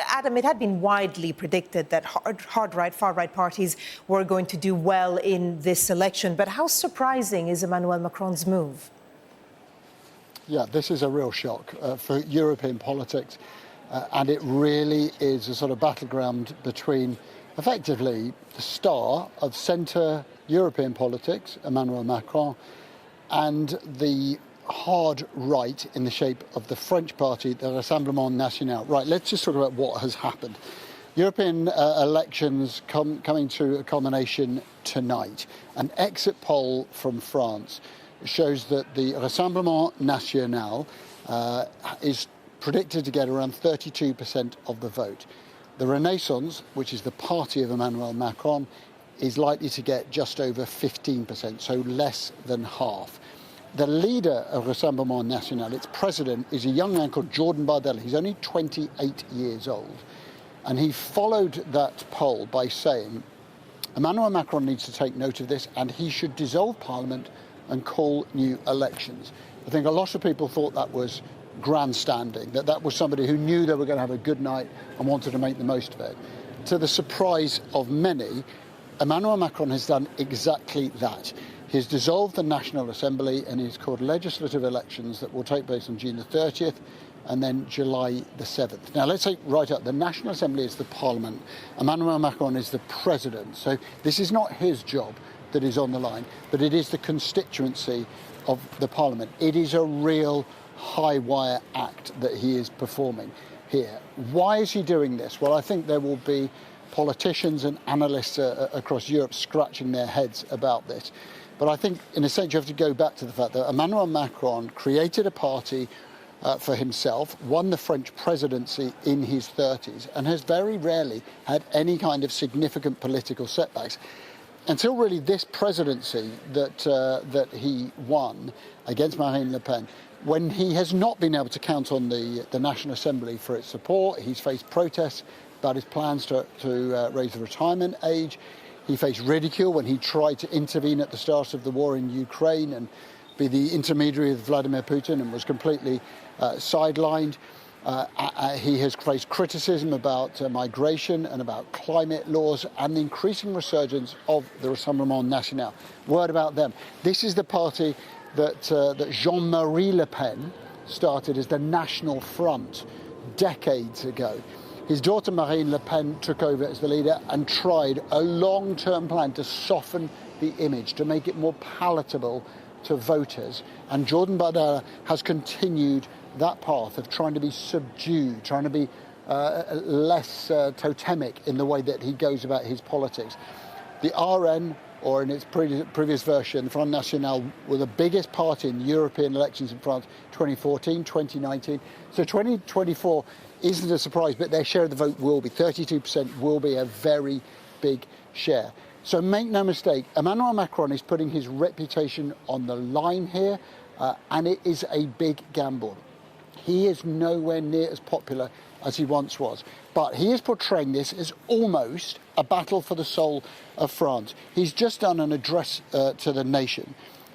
Adam, it had been widely predicted that hard-right, far-right parties were going to do well in this election. But how surprising is Emmanuel Macron's move? Yeah, this is a real shock for European politics. And it really is a sort of battleground between, effectively, the star of centre European politics, Emmanuel Macron, and the hard right in the shape of the French party, the Rassemblement National. Right, let's just talk about what has happened. European elections coming to a culmination tonight. An exit poll from France shows that the Rassemblement National is predicted to get around 32% of the vote. The Renaissance, which is the party of Emmanuel Macron, is likely to get just over 15%, so less than half. The leader of Rassemblement National, its president, is a young man called Jordan Bardella. He's only 28 years old. And he followed that poll by saying, Emmanuel Macron needs to take note of this and he should dissolve Parliament and call new elections. I think a lot of people thought that was grandstanding, that was somebody who knew they were going to have a good night and wanted to make the most of it. To the surprise of many, Emmanuel Macron has done exactly that. He's dissolved the National Assembly and he's called legislative elections that will take place on June the 30th and then July the 7th. Now, let's take right up. The National Assembly is the Parliament. Emmanuel Macron is the President. So this is not his job that is on the line, but it is the constituency of the Parliament. It is a real high-wire act that he is performing here. Why is he doing this? Well, I think there will be politicians and analysts across Europe scratching their heads about this. But I think, in a sense, you have to go back to the fact that Emmanuel Macron created a party for himself, won the French presidency in his 30s, and has very rarely had any kind of significant political setbacks. Until really this presidency that he won against Marine Le Pen, when he has not been able to count on the National Assembly for its support. He's faced protests about his plans to raise the retirement age. He faced ridicule when he tried to intervene at the start of the war in Ukraine and be the intermediary with Vladimir Putin and was completely sidelined. He has faced criticism about migration and about climate laws and the increasing resurgence of the Rassemblement National. Word about them. This is the party that Jean-Marie Le Pen started as the National Front decades ago. His daughter Marine Le Pen took over as the leader and tried a long-term plan to soften the image, to make it more palatable to voters. And Jordan Bardella has continued that path of trying to be subdued, trying to be less totemic in the way that he goes about his politics. The RN, or in its previous version, the Front National, were the biggest party in European elections in France, 2014, 2019. So 2024 isn't a surprise, but their share of the vote will be. 32% will be a very big share. So make no mistake, Emmanuel Macron is putting his reputation on the line here, and it is a big gamble. He is nowhere near as popular as he once was. But he is portraying this as almost a battle for the soul of France. He's just done an address to the nation.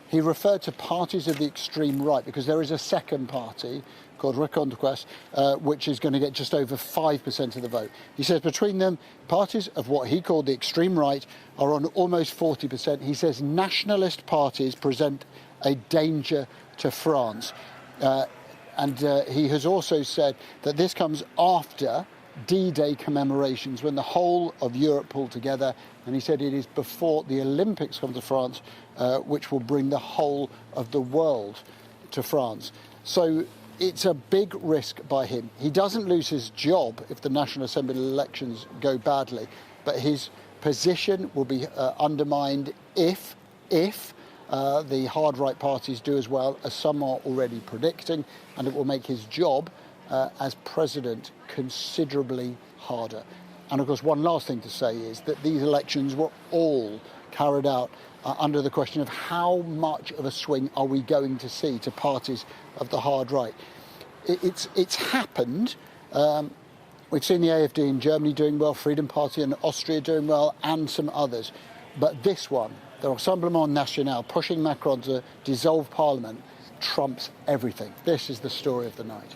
He referred to parties of the extreme right because there is a second party called Reconquest, which is going to get just over 5% of the vote. He says between them, parties of what he called the extreme right are on almost 40%. He says nationalist parties present a danger to France. And he has also said that this comes after D-Day commemorations when the whole of Europe pulled together. And he said it is before the Olympics come to France, which will bring the whole of the world to France. So it's a big risk by him. He doesn't lose his job if the National Assembly elections go badly, but his position will be undermined if the hard right parties do as well as some are already predicting, and it will make his job as president considerably harder. And of course, one last thing to say is that these elections were all carried out under the question of how much of a swing are we going to see to parties of the hard right. It's happened. We've seen the AfD in Germany doing well, Freedom Party in Austria doing well, and some others. But this one, the Rassemblement National, pushing Macron to dissolve Parliament, trumps everything. This is the story of the night.